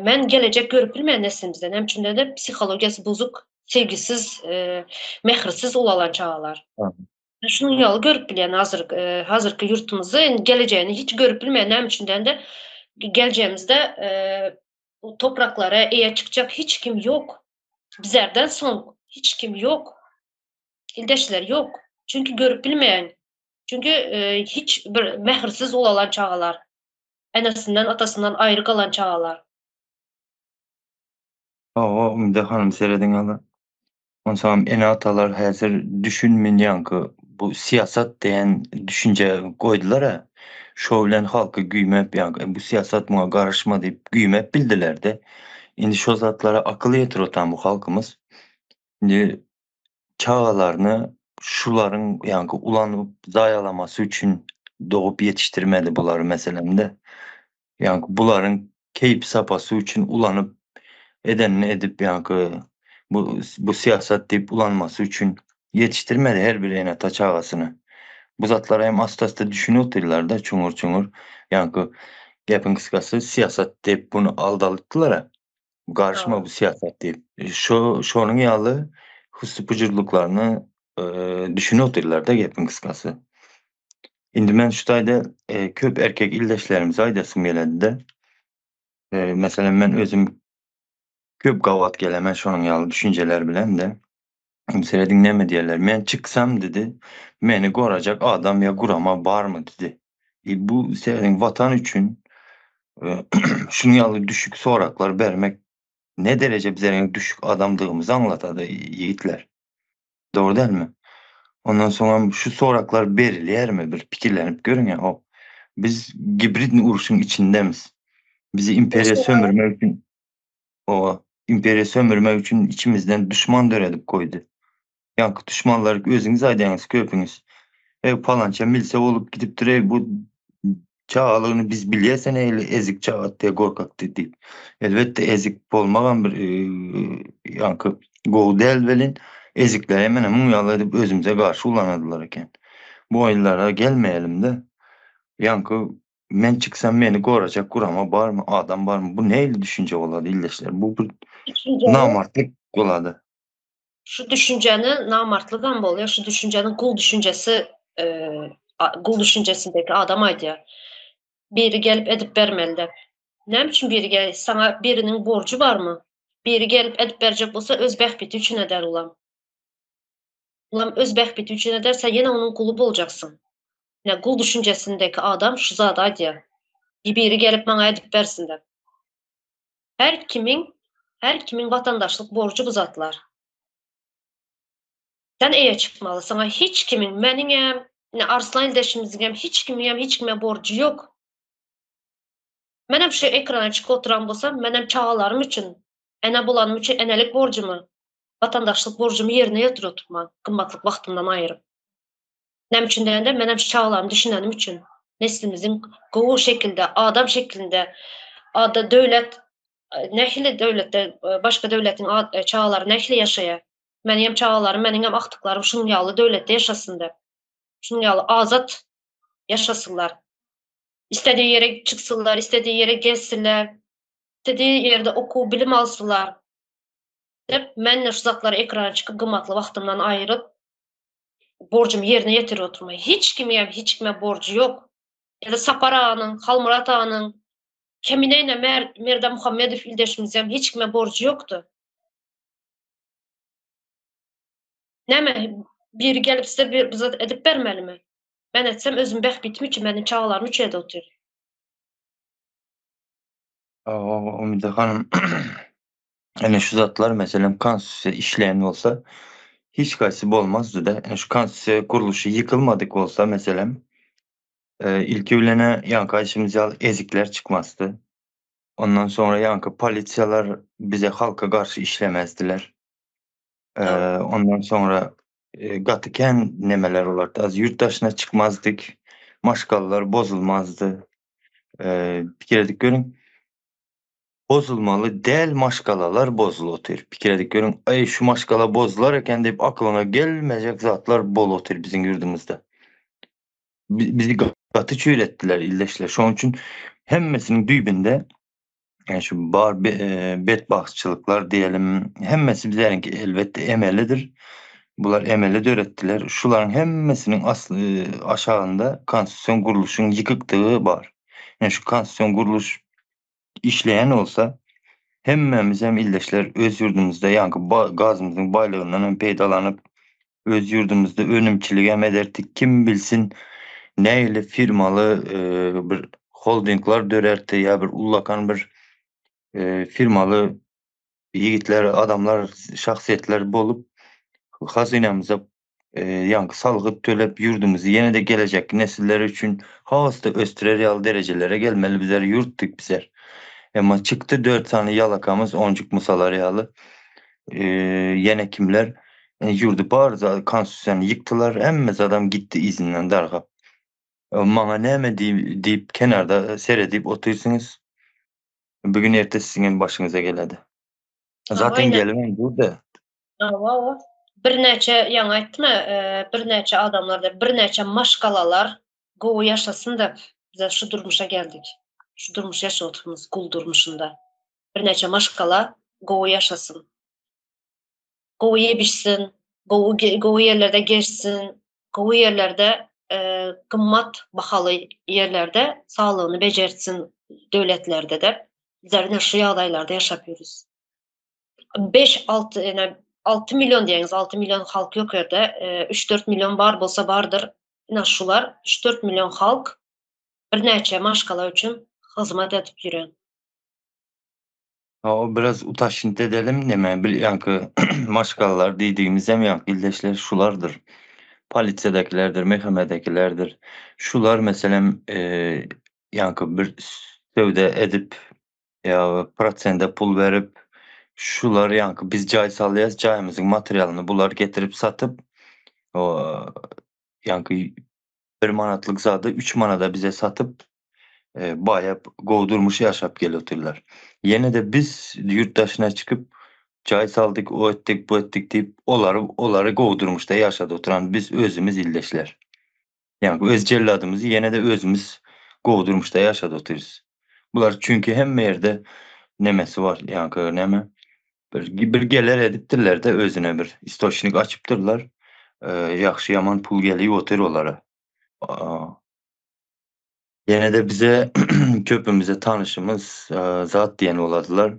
men gelecek görüp bilmeýän neslimizden hem üçin de psihologiýasy bozuk, sevgisiz, mehrisiz ulalan çagalar. Şuny ýaly görüp bilýän hazırky ýurtymyzy geleceğini hiç görüp bilmeýän hem üçin de geleceğimizde bu topraklara eýe çykjak hiç kim ýok. Bizlerden soň hiç kim ýok. Ildeşler ýok. Çünkü görüp bilmeýän. Çünkü hiç bir mehrisiz ulalan çagalar. Enesinden, atasından ayrı kalan çağlar. Inde hanım serediň hala. Onsoň ene atalar häzir düşünmeýänki bu siyasat diýen düşünje goýdular-a. Şo bilen halky güýmep, ýa-ni bu siyasat muňa garaşma diýip güýmep bildiler-de. Indi şo zatlara akyl ýetir otan bu halkymyz. Indi çağalaryny şularyň ýa-ni ulanyp zaýalamasy üçin dogup ýetişdirmeli bulary meselemde. Yani buların keyip sapası üçün ulanıp edenini edip yani bu siyaset deyip ulanması üçün yetiştirmeli her bir ene çağasını. Bu zatlara hem astasda düşünüyorlar da çungur. Yani gapın kıskası siyaset deyip bunu aldalıttılar. Karışma bu siyaset deyip. Şonun yalı hussu pucurluklarını düşünüyorlar da gapın kıskası. Indi men şu taýda köp erkek ildeşlerimiz aýdasym geledi-de. Meselem men özüm köp gavat geleme şonun ýaly düşünjeler bilen de kimsele dinleme diýerler. Men çıksam dedi, meni gorajak adam ya gurama barmy dedi. Bu senin vatan üçün şunu ýaly düşük soraklar bermek ne derece bize düşük adamdığımızı anlatadı yiğitler. Doğru değil mi? Ondan sonra şu soraklar berilýär mi? Bir pikirlenip görün ya. Biz gibrit uruşun içindemiz. Bizi imperiya sömürmek üçün imperiya sömürmek üçün içimizden düşman döredip koydu. Yankı düşmanlar özüňiz aýdaňyz köpüňiz. Palança milse olup gidip direy bu çağalygyny biz bilýäsen eýle ezik çağat diye gorkak diýip. Elbette ezik bolmagan bir yankı gowy del welin ezikler hemen muňaly edip özümize garşy ulanadylar eken. Bu oýullara gelmeýelim de yankı men çıksam meni gorajak gurama barmy, adam barmy? Bu näil düşünje bolady illeşler? Bu bir namartlyk bolady. Şu düşüncenin namartlıdan bolýar, şu düşüncenin gul düşüncesi, gul düşüncesindeki adam aýdýar. Biri gelip edip bermeli. Näme üçin biri gelip sana birinin borcu barmy? Biri gelip edip berjek bolsa öz bähbiti üçin eder ulam. Ulam öz bähbiti üçin eder, sen ýene onuň kulu boljaksın. Gul düşüncesindeki adam şu zat aýdýar. Biri gelip maňa edip bersin dep. Her kimin vatandaşlyk borcu bu zatlar. Sen eýe çıkmaly. Sana hiç kimin, meniňem, Arslan ildeşimiziňem hiç kime borcu ýok. Menem şu ekrana çıkyp oturan bolsam, menem çağalarym üçin, ene bulanym üçin enelik borcumy, vatandaşlyk borcumy ýerine ýetiripman, gymmatlyk wagtymdan aýryp. Näme üçin degende, menem şu çağalarymı düşünenim üçin. Neslimiziň gowy şekilde, adam şeklinde, döwlet, nähili döwletde, başga döwletiň çağalary nähili ýaşaýar. Meniňem çağalarym, meniňem akdyklarym şunuň ýaly döwletde ýaşasyn dep. Şunuň ýaly azat ýaşasynlar. İstediği yere çıksınlar, istediği yere gezsinler, istediği yerde oku, bilim alsınlar. Hep menle şu zatları ekrana çıkıp gımmatlı vaxtımdan ayırıp borcumu yerine yetir oturmayı. Hiç kime borcu yok. Ya da Sapar Ağa'nın, Halmurat Ağa'nın, Kemine'yle Merdan Muhammedov ildeşimizden hiç kime borcu yoktu. Näme biri gelip size bir zat edip bermeli mi? Ben etsem özüm bähbitim üçin, meniň çağalarym üç ýerde otur. Umide hanım ene şu zatlar meselem konstitusiya işleyen olsa hiç gaýsy bolmazdy da. Şu konstitusiya kuruluşy yıkılmadık olsa meselem ilki bilene yankı aýşymyz ýaly ezikler çıkmazdı. Ondan sonra yankı polisiýalar bize halka garşy işlemezdiler. Ondan sonra gatyken nemeler olardy. Az yurtdaşyna çıkmazdyk. Maşgallar bozulmazdı. Pikir edip görün. Bozulmaly däl maşgalalar bozulotyr. Pikir edip görün. Şu maşgala bozular eken diýip aklyna gelmejek zatlar bolotyr biziň ýurdumyzda. Bizi gaty çüýretdiler illeşler. Şoň üçin hemmesiniň düýbünde şu bar bedbahtçylyklar diýelim, hemmesi bizlerinki elbette emelidir. Bular emeli döretdiler. Şularyň hemmesiniň asly aşagynda konstitusiýa guruluşynyň ýykykdygy bar. Şu konstitusiýa guruluş işleyen olsa hemmemiz hem illeşler öz yurdumuzda yankı gazımızın baylığından peýdalanyp öz yurdumuzda önümçilik hem ederdik. Kim bilsin näyle firmalı bir holdinglar dörerdi ya bir ullakan bir firmalı yiğitler, adamlar, şahsiýetler bolup hazinamıza yankı salgyp tölep yurdumuzy ýene-de gelecek nesiller üçün hawasda östürer ýaly derejelere gelmeli bizler ýurtdyk bizler. Emma çıktı 4 tane yalakamız, oncuk musalar ýaly. Ýene kimler ýurdu bar konstitusiýany ýykdylar, hemmesi adam gitdi izinden dargap. Maňa näme diýip kenarda seredip oturýarsyňyz. Bugün ertesi siziň başyňyza geledi. Zaten gelmem burada. Bir neçe ýaňy aýtdymy, bir neçe adamlarda, bir neçe maşgalalar gowy ýaşasyn dep bize şu durmuşa geldik. Şu durmuş ýaşaýatymyz gul durmuşunda. Bir neçe maşgala gowy ýaşasyn. Gowy ýebişsin, gowy ýerlerde geçsin, gowy ýerlerde gymmat bahaly ýerlerde saglygyny bejertsin döwletlerde de bizler şu ýagdaýlarda ýaşap ýürüz. 5-6 yani 6 milyon diyeniz, 6 milyon halk yok erde. 3-4 milyon bar bolsa bardır. Ina şular 3-4 milyon halk bir näçe maşgala üçün hyzmat edip ýüren. O biraz utaşynt edelim näme bir ýanky maşgalalar diýdigimiz hem ýanky ildeşler şulardır. Polisiýedekilerdir, mehkemedekilerdir. Şular meselem ýanky bir sövde edip ýa protsende pul berip şular ýanky biz jaý salýas, jaýymyzyň materialyny bular getirip satyp o ýanky 1 manatlyk zady 3 manada bize satyp baýap gowdurmuş ýaşap gelýärler. Ýene de biz ýurtdaşyna çykyp jaý saldyk, o etdik, bu etdik diýip olary gowdurmuşda ýaşady oturan biz özümiz ildeşler. Ýani öz jelladymyzy ýene de özümiz gowdurmuşda ýaşady oturýuz. Bular çünki hemme ýerde nemesi var ýanky näme bir geler edipdirler de özüne bir istoçnik açypdyrlar. Ýaxşy ýaman pul gelýär otur olara. Ýene de bize köpümize tanışymız zat diýen boladylar.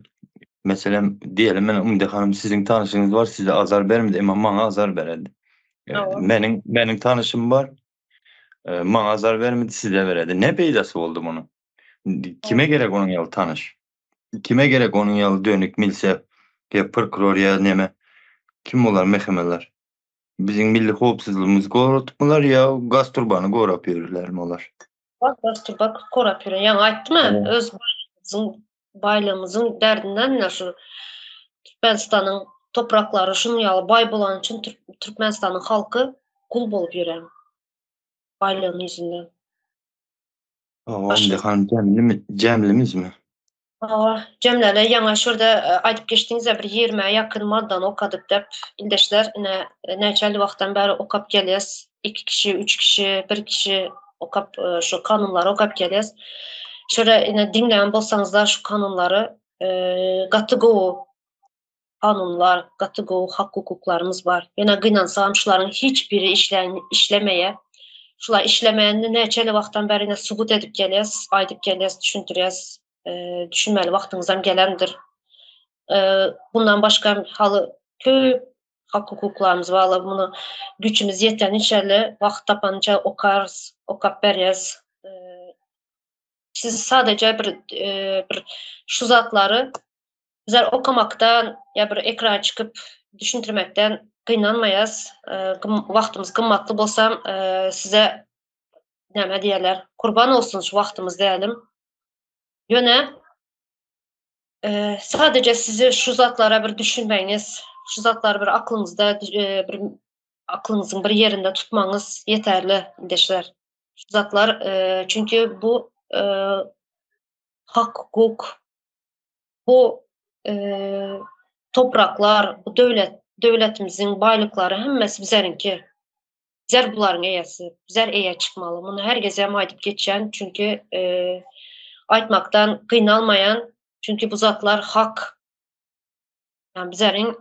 Meselem diýelim men Umide hanym siziň tanışyňyz bar, size azar bermedi, emma maňa azar beredi. Aba. Meniň tanışym bar, maňa azar bermedi, size beredi. Ne peýdasy boldy munyň? Kime gerek onuň ýaly tanış? Kime gerek onuň ýaly dönük milse, prokuror ýa näme? Kim bolar mehkemeler? Biziň milli howpsuzlygymyzy goratypmylar ýa gaz turbany gorap ýörlermi olar? Bak korap ýören. Ýa aýtdymy? Evet. Öz baýlygymyzyň derdinden näme şu Türkmenistanyň topraklary şuň ýaly baý bolan üçin Türkmenistanyň halky kul bolup ýören. Baýlygyny ýüzünden. Umide hanym jemlimizmi? Cemlele ýaňa şurada aýdyp geçdiňizde bir 20'e ýakyn maddany okadyp dep ildeşler ine näçeli wagtdan bäri okap gelýäs. 2 kişi, 3 kişi, 1 kişi okap şu kanunlary okap gelýäs. Şöyle ine dinleýän bolsaňızlar şu kanunlary gaty gowy kanunlar, gaty gowy hak hukuklarymız bar. Ýene gynansam şularyň hiç biri işlemeýe. Şular işlemeýänini näçeli wagtdan bäri ine subut edip gelýäs, aýdyp gelýäs, düşündirýäs. Düşünmeli wagtyňyzam gelendir. Bundan başka haly köp hak hukuklarymız bar. Bunu güçimiz ýeteniçe wagt tapança okarys, okap berýäs. Siz sadece bir şu zatlary bizler okamaktan ýa bir ekran çykyp düşündirmekden gynanmaýas. Wagtymyz gymmatly bolsam size näme diýerler? Kurban olsun şu wagtymyz diýelim. Ýöne sadece sizi şu zatlara bir düşünmeýiniz, şu zatlary bir aklınızda bir aklınızın bir yerinde tutmaňyz yeterli ildeşler. Şu zatlar çünkü bu hak hukuk, bu topraklar, bu döwletimiziň baýlyklary hemmesi bizlerinki. Bizler bularyň eýesi, bizler eýe çykmaly. Muny hergesem aýdyp geçen çünkü aýtmaktan gynalmaýan çünkü bu zatlar hak. Yani bizleriň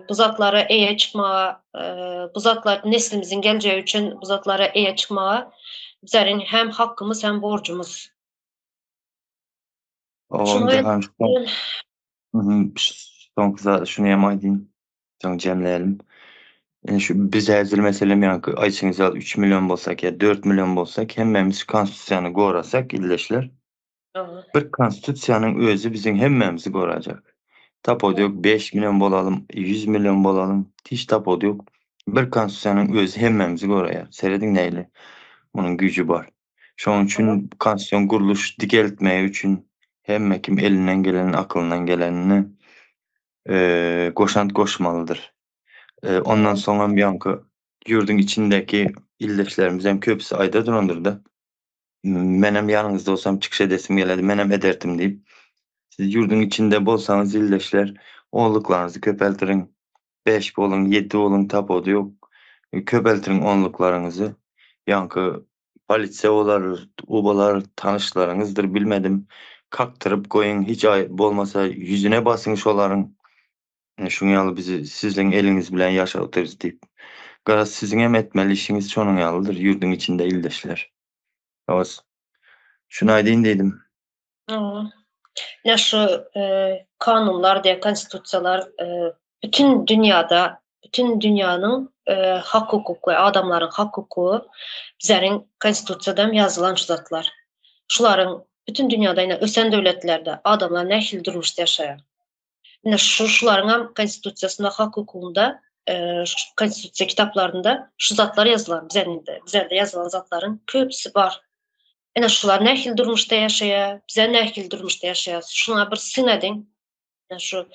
bu zatlara eýe çykmaga, bu zatlar neslimiziň geleceği üçin bu zatlara eýe çykmaga bizleriň hem hakkymyz hem borcumuz. Umide hanym şunu hem aýdyn, soň jemleýelim. Şu biz häzir meselem ýanky aýçyňyz 3 milyon bolsak ýa 4 milyon bolsak hemmemiz konstitusiýany gorasak ildeşler. Bir konstitusiýanyň özü biziň hemmemizi gorajak. Tapody ýok 5 milyon bolalım, 100 milyon bolalım, hiç tapody ýok. Bir konstitusiýanyň özü hemmemizi goraýar. Serediň näýli? Munyň güýji bar. Şoň üçin konstitusiýan guruluş digeltmek üçin hemme kim elinden geleni, aklyndan gelenini goşant goşmalydyr. Ondan soňra ýanky ýurdun içindeki ildeşlerimiz hem köpüsi aýda durandyr da. Menem ýanyňyzda bolsam çykyş edesim geledi, menem ederdim diýip. Siz ýurdun içinde bolsaňyz ildeşler, onluklaryňyzy köpeltiriň. 5 bolun, 7 bolun tapody ýok. Köpeltiriň onluklaryňyzy. Ýanky polisiýa bolar, ubalar, tanışlaryňyzdyr bilmedim. Kaktyryp goýun, hiç bolmasa ýüzüne basyň şolaryň. Şuň ýaly bizi sizleň eliňiz bilen ýaşatyrys diýip. Gara siziň hem etmeli işiňiz şonuň ýalydyr ýurdun içinde ildeşler. Şunu aýdyn dedim. Ne şu kanunlar diye konstitusiyalar bütün dünyada, bütün dünyanın hak hukuku, adamların hak hukuku bizlerin konstitusiyadan yazılan zatlar. Şuların bütün dünyada yine ösen devletlerde adamlar nähil durmuşda yaşayan. Yine şuların hem konstitusiyasında, hak hukukunda, konstitusiya kitaplarında şu zatlar yazılan, bizlerde yazılan zatların köpüsü var. Ene şular nähil durmuşda yaşaya, bize nähil durmuşda yaşayas. Şuna bir sinedin. Şu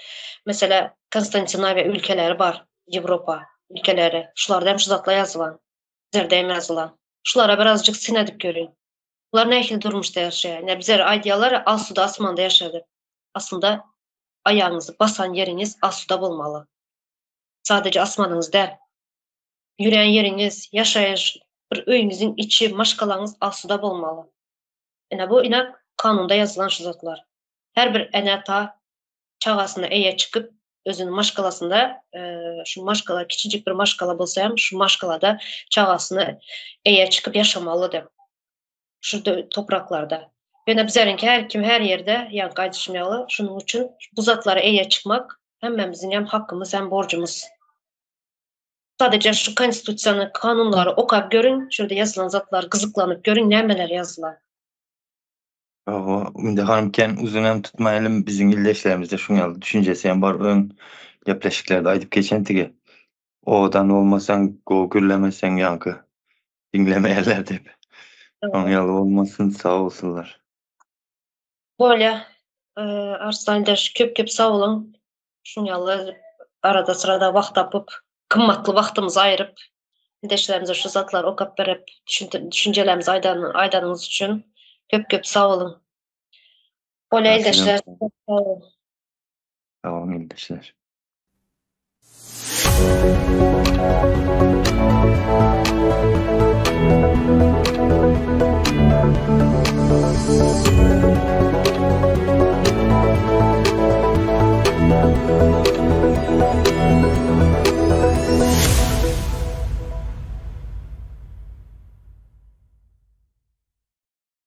mesela Konstantinavya ülkeleri var, Avrupa ülkeleri. Şularda hem şu zatla yazılan, bizlerde hem yazılan. Şulara birazcık sinedip görün. Bunlar nähil durmuşda yaşaya. Ne bizler aydiyalar az suda asmanda yaşadı. Aslında ayağınızı basan yeriniz az suda bolmalı. Sadece asmanınız der. Yüreğen yeriniz, yaşayış, bir öyünüzün içi, maşkalarınız az suda bolmalı. Bu ina kanunda yazılan şu zatlar. Her bir enata çağasına eye çıkıp özünün maşkalasında şu maşkala küçücük bir maşkala bolsa hem şu maşkalada çağasına eye çıkıp yaşamalıdır. Şu topraklarda. Yani bizlerinki her kim her yerde yani kaydışmayalı. Şunun için bu zatlara eye çıkmak hemmemizin hem hakkımız hem borcumuz. Sadece şu konstitusiyanın kanunları okap görün, şurada yazılan zatlar gızıklanıp görün, nemeler yazılan. Indi hanımken uzun hem tutmayalım bizim ildeşlerimizde şunu düşüncesi hem var ön yapleşiklerde aydıp geçen tigi. Odan olmasan go gürlemesen yankı dinlemeyerler deyip. Son yalı olmasın sağ olsunlar. Böyle Arslandaş köp sağ olun. Şunu yalı arada sırada vakt tapıp kımmatlı vaktımızı ayırıp ildeşlerimize şu zatlar okap verip düşüncelerimizi aydanınız için köp sağ olun. Böyle ildeşler sağ olun. Tamam ildeşler.